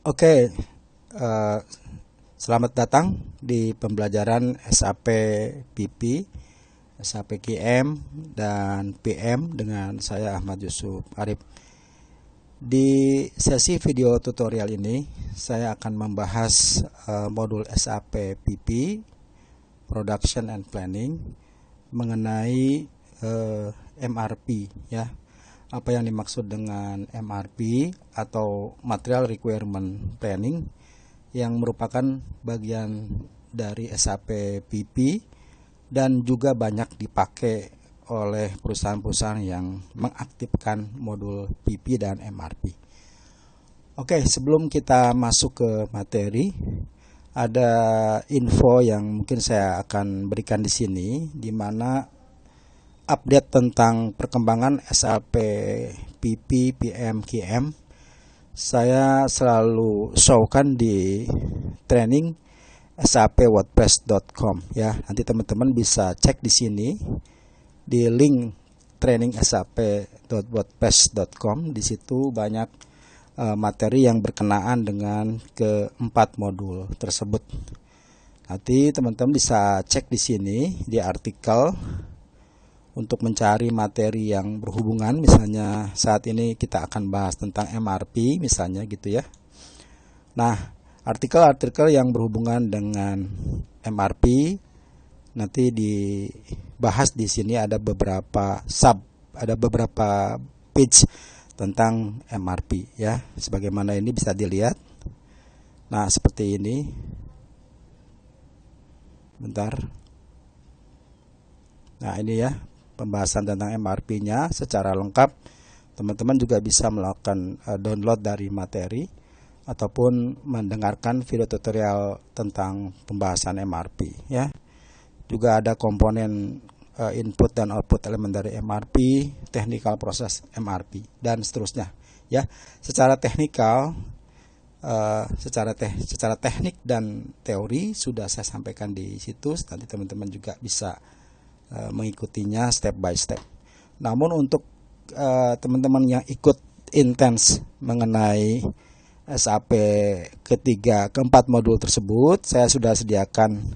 Oke, eh, selamat datang di pembelajaran SAP PP, SAP QM, dan PM dengan saya Ahmad Yusuf Arif. Di sesi video tutorial ini, saya akan membahas modul SAP PP, Production and Planning, mengenai MRP ya. Apa yang dimaksud dengan MRP atau Material Requirement Planning yang merupakan bagian dari SAP PP dan juga banyak dipakai oleh perusahaan-perusahaan yang mengaktifkan modul PP dan MRP. Oke, sebelum kita masuk ke materi, ada info yang mungkin saya akan berikan di sini, di mana update tentang perkembangan SAP PP, PM, QM saya selalu showkan di training sapwordpress.com ya. Nanti teman-teman bisa cek di sini di link training sap.wordpress.com. Di situ banyak materi yang berkenaan dengan keempat modul tersebut. Nanti teman-teman bisa cek di sini di artikel untuk mencari materi yang berhubungan. Misalnya saat ini kita akan bahas tentang MRP misalnya gitu ya. Nah, artikel-artikel yang berhubungan dengan MRP nanti dibahas di sini. Ada beberapa page tentang MRP ya. Sebagaimana ini bisa dilihat. Nah, seperti ini. Bentar. Nah, ini ya pembahasan tentang MRP-nya secara lengkap. Teman-teman juga bisa melakukan download dari materi ataupun mendengarkan video tutorial tentang pembahasan MRP ya. Juga ada komponen input dan output elemen dari MRP, technical proses MRP dan seterusnya ya. Secara teknikal secara teknik dan teori sudah saya sampaikan di situs. Nanti teman-teman juga bisa mengikutinya step by step. Namun untuk teman-teman yang ikut intens mengenai SAP keempat modul tersebut, saya sudah sediakan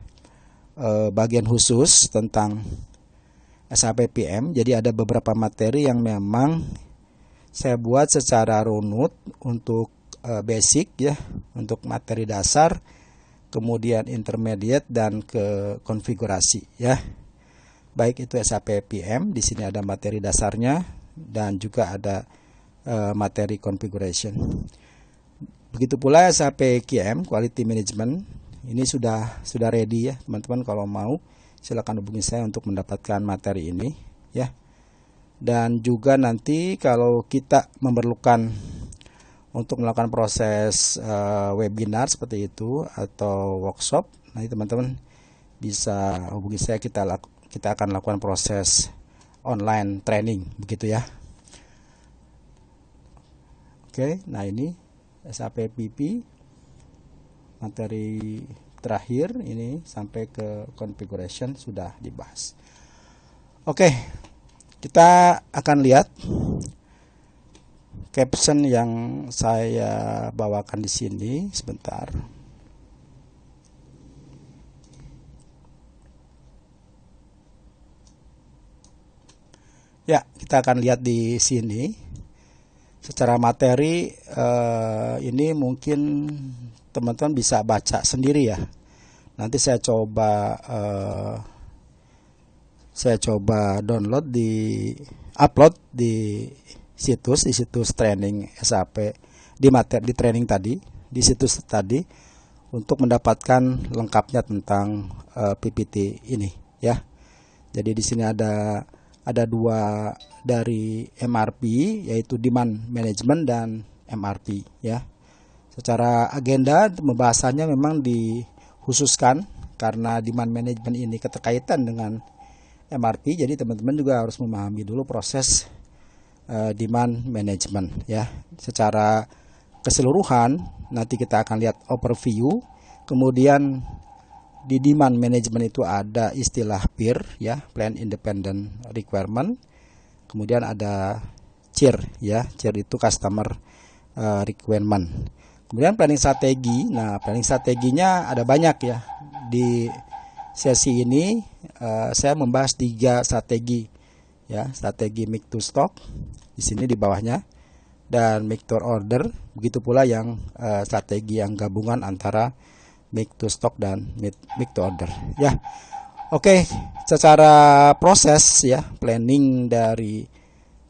bagian khusus tentang SAP PM. Jadi ada beberapa materi yang memang saya buat secara runut untuk basic ya, untuk materi dasar, kemudian intermediate dan ke konfigurasi ya. Baik itu SAP PM, di sini ada materi dasarnya dan juga ada materi configuration. Begitu pula SAP QM, Quality Management, ini sudah ready ya teman-teman. Kalau mau silakan hubungi saya untuk mendapatkan materi ini ya. Dan juga nanti kalau kita memerlukan untuk melakukan proses webinar seperti itu atau workshop, nanti teman-teman bisa hubungi saya. Kita akan lakukan proses online training begitu ya. Oke, nah ini SAP PP materi terakhir ini sampai ke configuration sudah dibahas. Oke, kita akan lihat caption yang saya bawakan di sini sebentar. Ya, kita akan lihat di sini. Secara materi ini mungkin teman-teman bisa baca sendiri ya. Nanti saya coba download upload di situs training SAP di training tadi, di situs tadi untuk mendapatkan lengkapnya tentang PPT ini ya. Jadi di sini ada dua dari MRP, yaitu Demand Management dan MRP ya. Secara agenda pembahasannya memang dikhususkan karena Demand Management ini keterkaitan dengan MRP, jadi teman-teman juga harus memahami dulu proses Demand Management ya. Secara keseluruhan nanti kita akan lihat overview, kemudian di demand management itu ada istilah PIR ya, Plan Independent Requirement. Kemudian ada CIR ya, CIR itu Customer Requirement. Kemudian planning strategi. Nah, planning strateginya ada banyak ya. Di sesi ini saya membahas 3 strategi ya, strategi make to stock di sini di bawahnya dan make to order. Begitu pula yang strategi yang gabungan antara make to stock dan make to order ya. Oke, secara proses ya, planning dari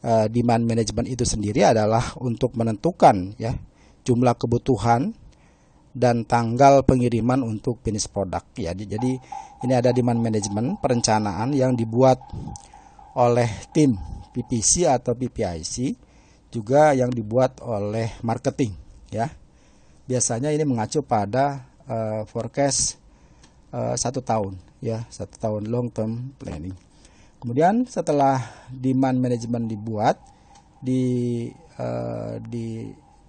demand management itu sendiri adalah untuk menentukan ya jumlah kebutuhan dan tanggal pengiriman untuk finish product ya. Jadi ini ada demand management, perencanaan yang dibuat oleh tim PPC atau PPIC, juga yang dibuat oleh marketing ya. Biasanya ini mengacu pada forecast 1 tahun ya, 1 tahun long term planning. Kemudian setelah demand management dibuat, di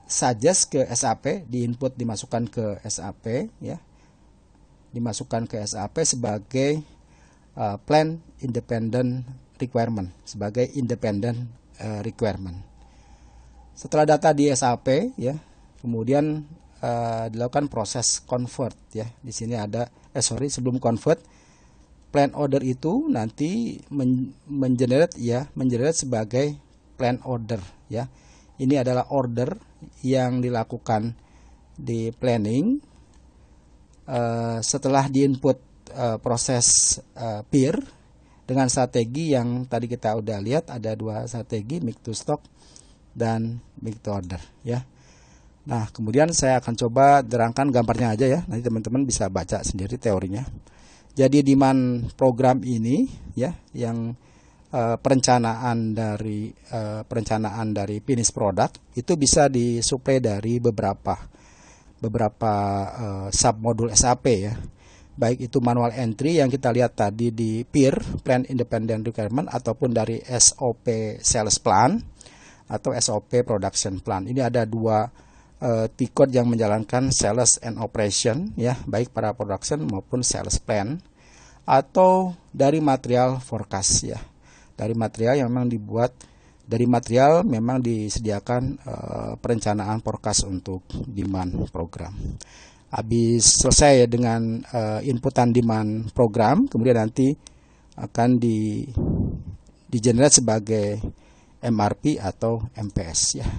suggest ke SAP, di input dimasukkan ke SAP ya, dimasukkan ke SAP sebagai plan independent requirement, sebagai independent requirement. Setelah data di SAP ya, kemudian dilakukan proses convert ya. Di sini ada sebelum convert, plan order itu nanti mengenerate sebagai plan order ya. Ini adalah order yang dilakukan di planning setelah diinput proses peer dengan strategi yang tadi kita udah lihat, ada 2 strategi, make to stock dan make to order ya. Nah, kemudian saya akan coba terangkan gambarnya aja ya. Nanti teman-teman bisa baca sendiri teorinya. Jadi demand program ini ya, yang perencanaan dari finish product itu bisa disuplai dari beberapa submodul SAP ya. Baik itu manual entry yang kita lihat tadi di PIR, Plan Independent Requirement, ataupun dari SOP Sales Plan atau SOP Production Plan. Ini ada 2 T-code yang menjalankan sales and operation ya, baik para production maupun sales plan, atau dari material forecast ya. Dari material yang memang disediakan perencanaan forecast untuk demand program. Habis selesai dengan inputan demand program, kemudian nanti akan di-generate sebagai MRP atau MPS ya.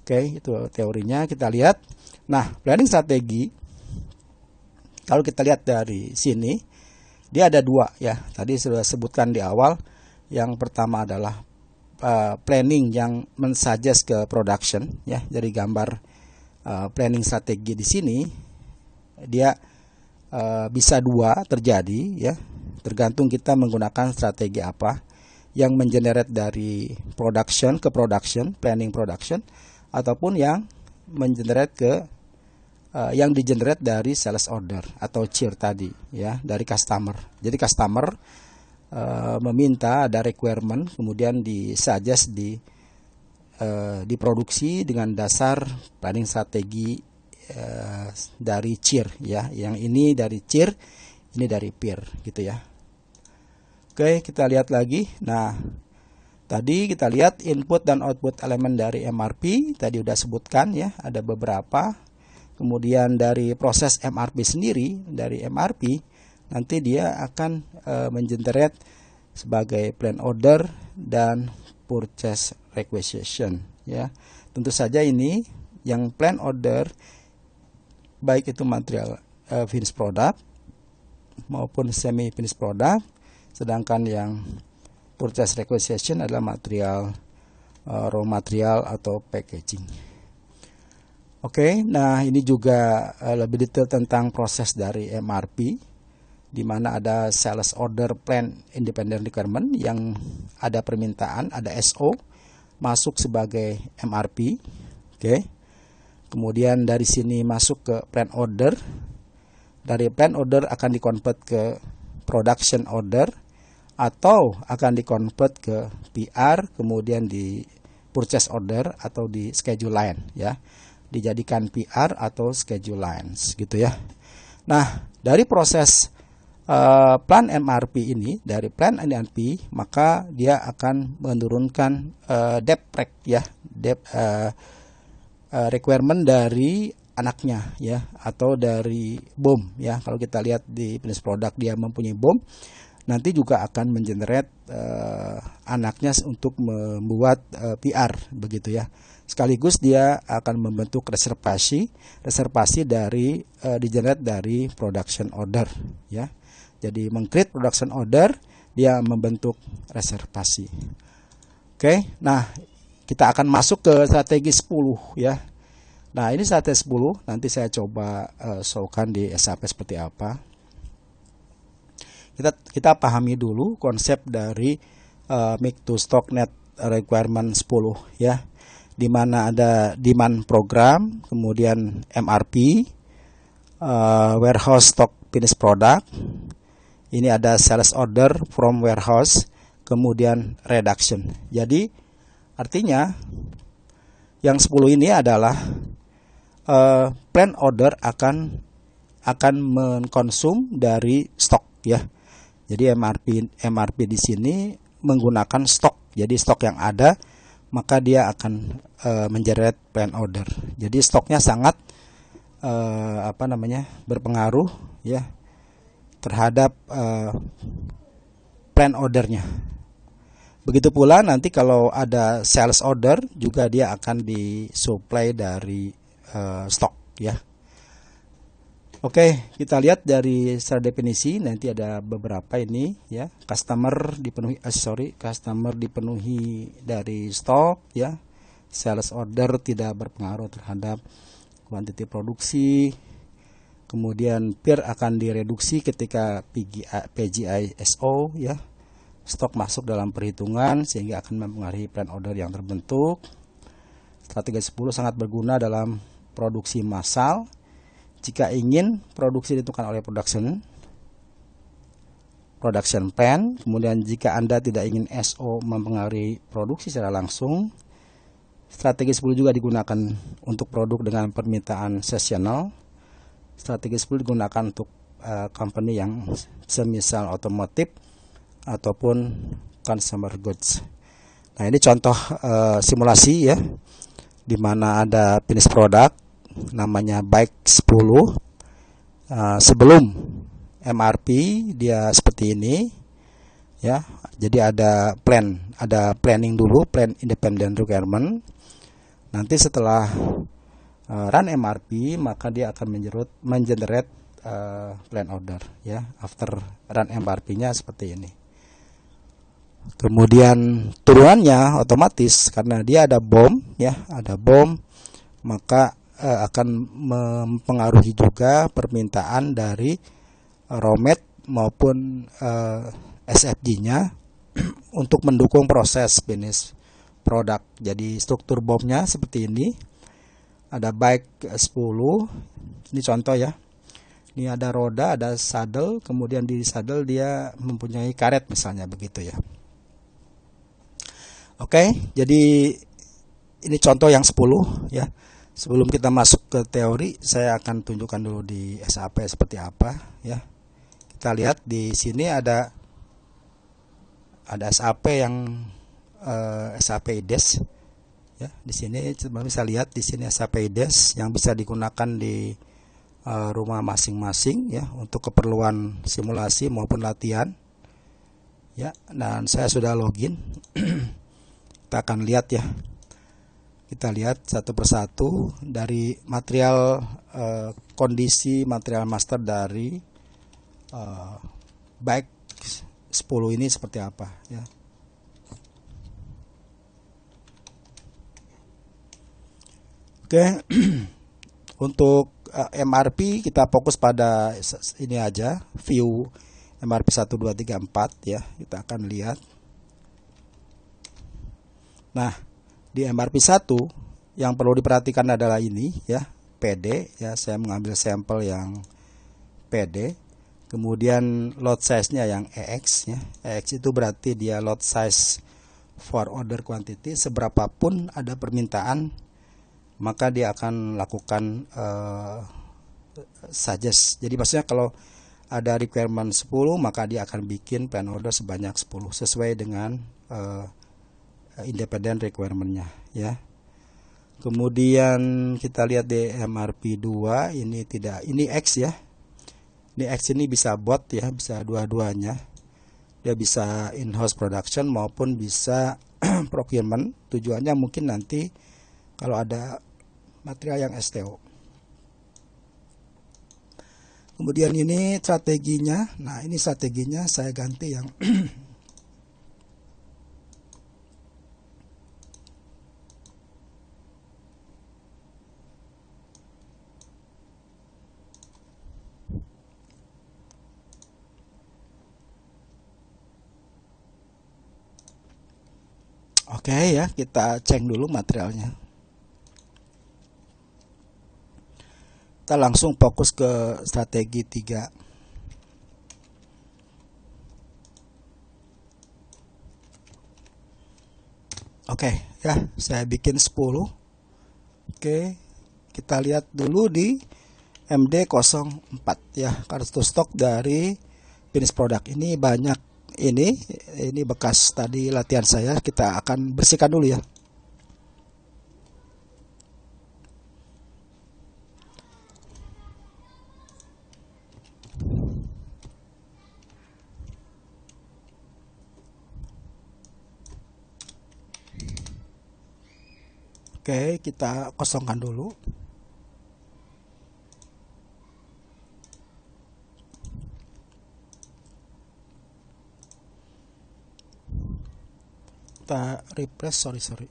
Oke, itu teorinya kita lihat. Nah, planning strategi kalau kita lihat dari sini, dia ada 2 ya. Tadi sudah sebutkan di awal. Yang pertama adalah planning yang mensuggest ke production ya. Jadi gambar planning strategi di sini dia bisa 2 terjadi ya. Tergantung kita menggunakan strategi apa, yang mengenerate dari production ke production, planning production, ataupun yang mengenerate ke yang digenerate dari sales order atau CIR tadi ya, dari customer. Jadi customer meminta ada requirement, kemudian disuggest diproduksi dengan dasar planning strategi dari CIR ya. Yang ini dari CIR, ini dari PIR gitu ya. Oke, kita lihat lagi. Nah, tadi kita lihat input dan output elemen dari MRP, tadi udah sebutkan ya, ada beberapa. Kemudian dari proses MRP sendiri, dari MRP nanti dia akan mengenerate sebagai plan order dan purchase requisition ya. Tentu saja ini yang plan order baik itu material finished product maupun semi finished product, sedangkan yang purchase requisition adalah material raw material atau packaging. Oke, nah ini juga lebih detail tentang proses dari MRP, di mana ada sales order plan independent requirement yang ada permintaan, ada SO masuk sebagai MRP. Oke. Kemudian dari sini masuk ke plan order. Dari plan order akan dikonvert ke production order atau akan dikonvert ke PR, kemudian di purchase order atau di schedule line ya. Dijadikan PR atau schedule lines gitu ya. Nah, dari proses plan MRP ini, dari plan MRP, maka dia akan menurunkan depth rec ya, requirement dari anaknya ya, atau dari BOM ya. Kalau kita lihat di finished product dia mempunyai BOM, nanti juga akan mengenerate anaknya untuk membuat PR begitu ya. Sekaligus dia akan membentuk reservasi dari di-generate dari production order ya. Jadi meng-create production order, dia membentuk reservasi. Oke, nah kita akan masuk ke strategi 10 ya. Nah, ini strategi 10 nanti saya coba showkan di SAP seperti apa. Kita pahami dulu konsep dari make to stock net requirement 10 ya. Di mana ada demand program, kemudian MRP, warehouse stock finished product. Ini ada sales order from warehouse, kemudian reduction. Jadi artinya yang 10 ini adalah plan order akan mengkonsum dari stok ya. Jadi MRP di sini menggunakan stok. Jadi stok yang ada maka dia akan mengenerate plan order. Jadi stoknya sangat berpengaruh ya terhadap plan ordernya. Begitu pula nanti kalau ada sales order juga dia akan disuplai dari stok ya. Oke, kita lihat dari secara definisi nanti ada beberapa ini ya. Customer dipenuhi dari stok ya. Sales order tidak berpengaruh terhadap kuantiti produksi. Kemudian PIR akan direduksi ketika PGISO ya. Stok masuk dalam perhitungan sehingga akan mempengaruhi plan order yang terbentuk. Strategi 10 sangat berguna dalam produksi massal. Jika ingin produksi ditentukan oleh production plan, kemudian jika Anda tidak ingin SO mempengaruhi produksi secara langsung, strategi 10 juga digunakan untuk produk dengan permintaan seasonal. Strategi 10 digunakan untuk company yang semisal otomotif ataupun consumer goods. Nah, ini contoh simulasi ya, di mana ada finished product namanya bike 10. Sebelum MRP dia seperti ini ya. Jadi ada planning dulu, plan independent requirement. Nanti setelah run MRP maka dia akan mengenerate plan order ya. After run MRP-nya seperti ini. Kemudian turunannya otomatis karena dia ada BOM ya, maka akan mempengaruhi juga permintaan dari ROMET maupun SFG-nya untuk mendukung proses finish product. Jadi struktur BOM-nya seperti ini. Ada bike 10. Ini contoh ya. Ini ada roda, ada saddle, kemudian di saddle dia mempunyai karet misalnya begitu ya. Oke, jadi ini contoh yang 10 ya. Sebelum kita masuk ke teori, saya akan tunjukkan dulu di SAP seperti apa ya. Kita lihat di sini ada SAP yang SAP IDES ya. Di sini teman bisa lihat di sini SAP IDES yang bisa digunakan di rumah masing-masing ya untuk keperluan simulasi maupun latihan. Ya, dan saya sudah login. Kita akan lihat ya. Kita lihat satu persatu dari material kondisi material master dari bike 10 ini seperti apa ya. Oke. Untuk MRP kita fokus pada ini aja, view MRP 1 2 3 4 ya. Kita akan lihat. Nah, di MRP 1 yang perlu diperhatikan adalah ini ya, PD ya, saya mengambil sampel yang PD. Kemudian load size-nya yang EX ya. EX itu berarti dia load size for order quantity, seberapapun ada permintaan maka dia akan lakukan suggest. Jadi maksudnya kalau ada requirement 10 maka dia akan bikin plan order sebanyak 10 sesuai dengan independent requirement-nya ya. Kemudian kita lihat di MRP2 ini tidak, ini X ya. Ini X ini bisa bot ya, bisa dua-duanya. Dia bisa in-house production maupun bisa procurement. Tujuannya mungkin nanti kalau ada material yang STO. Kemudian ini strateginya. Nah, ini strateginya saya ganti yang Oke ya, kita cek dulu materialnya. Kita langsung fokus ke strategi 3. Oke, ya, saya bikin 10. Oke, kita lihat dulu di MD04 ya, kartu stok dari finish product. Ini banyak, ini bekas tadi latihan saya, kita akan bersihkan dulu ya. Oke, kita kosongkan dulu. Kita refresh, sorry.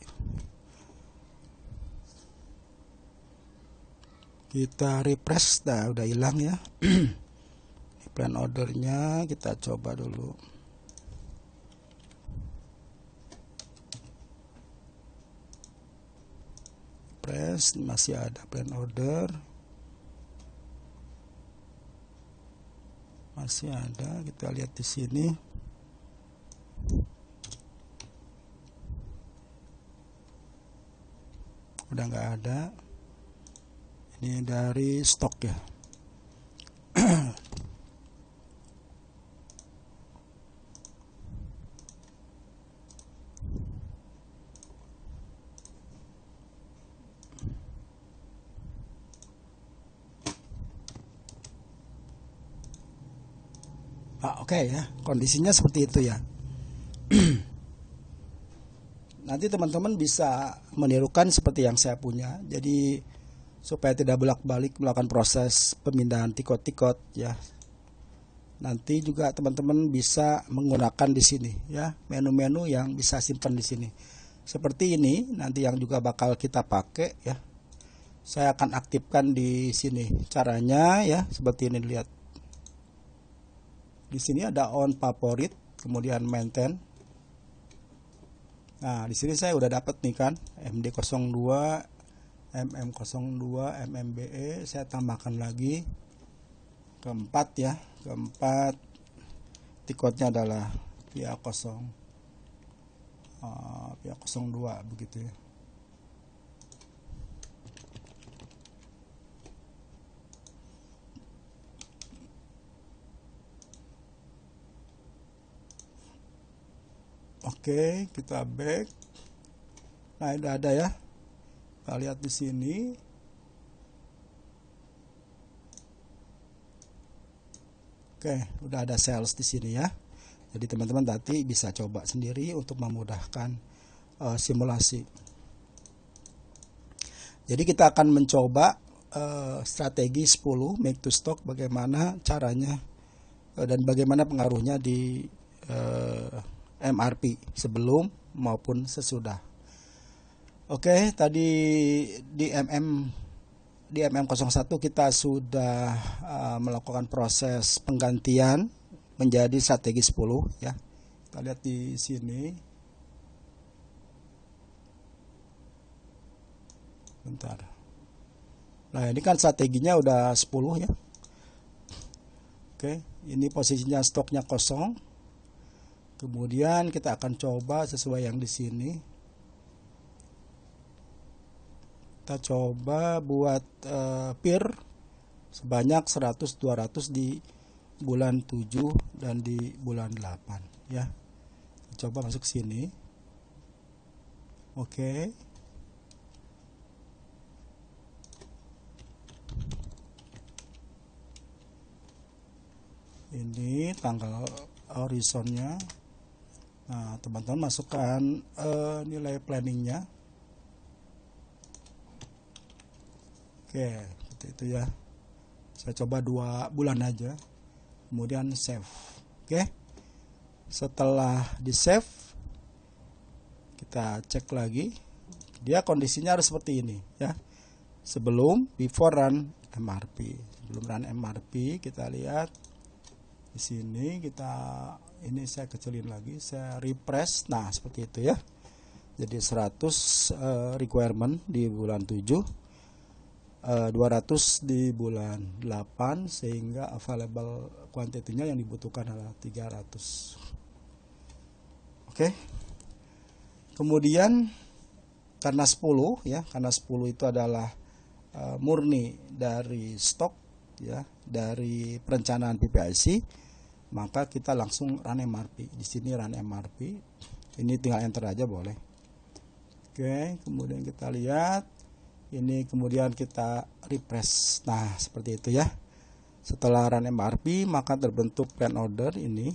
Kita refresh, nah udah hilang ya. Plan ordernya kita coba dulu. Press, masih ada plan order. Masih ada, kita lihat di sini. Udah nggak ada. Ini dari stok ya. Oke ya, kondisinya seperti itu ya. Nanti teman-teman bisa menirukan seperti yang saya punya. Jadi supaya tidak bolak-balik melakukan proses pemindahan tikot-tikot ya. Nanti juga teman-teman bisa menggunakan di sini ya, menu-menu yang bisa simpan di sini. Seperti ini nanti yang juga bakal kita pakai ya. Saya akan aktifkan di sini. Caranya ya seperti ini, lihat. Di sini ada on favorit, kemudian maintain. Nah, di sini saya udah dapat nih kan MD02, MM02, MMBE. Saya tambahkan lagi keempat ya. Keempat tiketnya adalah pihak 02 begitu ya. Oke, kita back. Nah, ini ada ya. Kita lihat di sini. Oke, udah ada sales di sini ya. Jadi teman-teman nanti bisa coba sendiri untuk memudahkan simulasi. Jadi kita akan mencoba strategi 10 make to stock, bagaimana caranya dan bagaimana pengaruhnya di MRP sebelum maupun sesudah. Oke, tadi di MM01 kita sudah melakukan proses penggantian menjadi strategi 10 ya. Kita lihat di sini. Bentar. Nah, ini kan strateginya udah 10 ya. Oke, ini posisinya stoknya kosong. Kemudian kita akan coba sesuai yang di sini. Kita coba buat PIR sebanyak 100-200 di bulan 7 dan di bulan 8 ya. Coba masuk sini. Oke. Ini tanggal horizonnya. Nah, teman-teman masukkan nilai planningnya. Oke, seperti itu ya. Saya coba 2 bulan aja, kemudian save. Oke, setelah di save, kita cek lagi. Dia kondisinya harus seperti ini ya. Sebelum, before run MRP. Sebelum run MRP, kita lihat di sini. Ini saya kecilin lagi, saya refresh. Nah, seperti itu ya. Jadi 100 requirement di bulan 7, 200 di bulan 8, sehingga available quantity-nya yang dibutuhkan adalah 300. Oke. Kemudian karena 10 ya, karena 10 itu adalah murni dari stok ya, dari perencanaan PPIC, maka kita langsung run MRP. Di sini run MRP. Ini tinggal enter aja boleh. Oke, kemudian kita lihat ini, kemudian kita refresh. Nah, seperti itu ya. Setelah run MRP, maka terbentuk plan order ini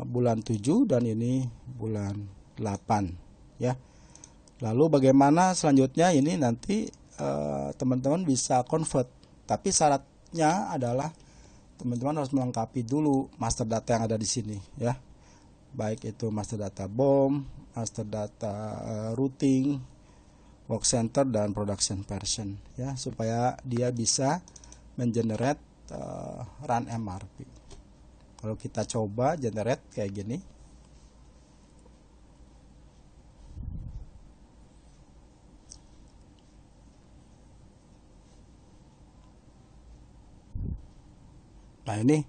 bulan 7 dan ini bulan 8 ya. Lalu bagaimana selanjutnya, ini nanti teman-teman bisa convert, tapi syaratnya adalah teman-teman harus melengkapi dulu master data yang ada di sini ya, baik itu master data BOM, master data routing, work center, dan production version ya, supaya dia bisa mengenerate run MRP. Kalau kita coba generate kayak gini, nah ini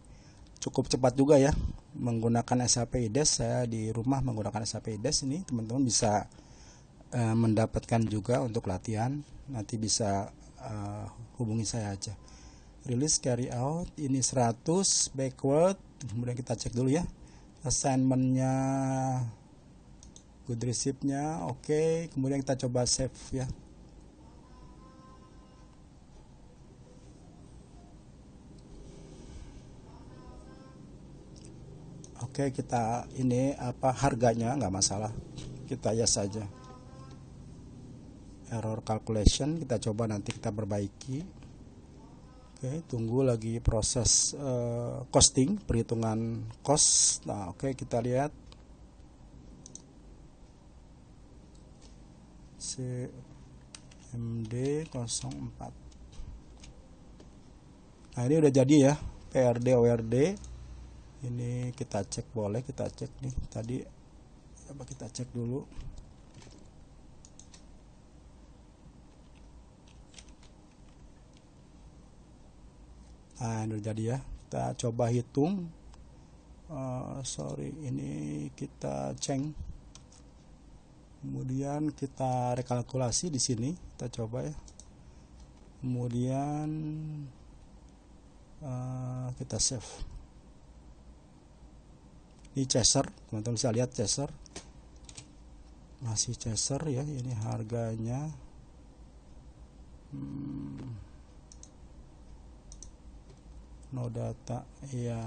cukup cepat juga ya menggunakan SAP IDES. Saya di rumah menggunakan SAP IDES. Ini teman-teman bisa mendapatkan juga untuk latihan. Nanti bisa hubungi saya aja. Release carry out ini 100 backward. Kemudian kita cek dulu ya assignmentnya, good receipt-nya oke. Kemudian kita coba save ya. Oke, kita ini harganya nggak masalah, kita ya saja. Error calculation kita coba, nanti kita perbaiki. Oke, tunggu lagi proses costing, perhitungan cost. Nah, oke, kita lihat CMD 04. Nah, ini udah jadi ya, PRD ORD. Ini kita cek, boleh kita cek nih. Tadi coba kita cek dulu. Nah, ini udah jadi ya. Kita coba hitung. Ini kita ceng. Kemudian kita rekalkulasi di sini. Kita coba ya. Kemudian kita save. Ini chaser, teman-teman bisa lihat chaser, masih chaser ya. Ini harganya no data ya.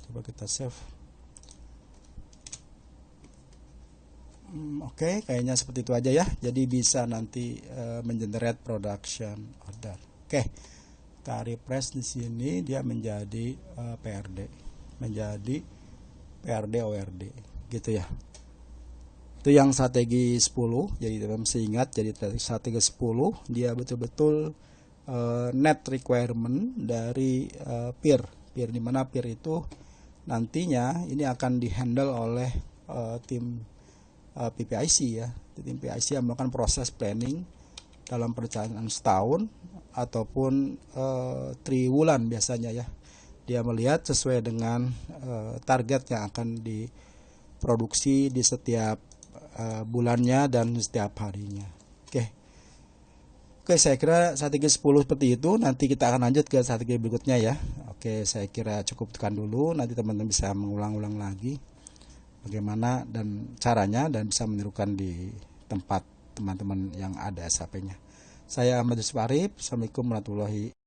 Coba kita save. Oke, kayaknya seperti itu aja ya. Jadi bisa nanti mengenerate production order. Oke, kita refresh di sini, dia menjadi PRD. Menjadi PRD ORD gitu ya. Itu yang strategi 10. Jadi teman-teman mesti ingat, jadi strategi 10 dia betul-betul net requirement dari peer di mana peer itu nantinya ini akan dihandle oleh tim PPIC ya. Tim PPIC yang melakukan proses planning dalam perencanaan setahun ataupun triwulan biasanya ya. Dia melihat sesuai dengan target yang akan diproduksi di setiap bulannya dan setiap harinya. Oke, saya kira strategi 10 seperti itu. Nanti kita akan lanjut ke strategi berikutnya ya. Oke, saya kira cukup tekan dulu. Nanti teman-teman bisa mengulang-ulang lagi bagaimana dan caranya, dan bisa menirukan di tempat teman-teman yang ada SAP-nya. Saya Ahmad Yusuf Arif. Assalamualaikum warahmatullahi wabarakatuh.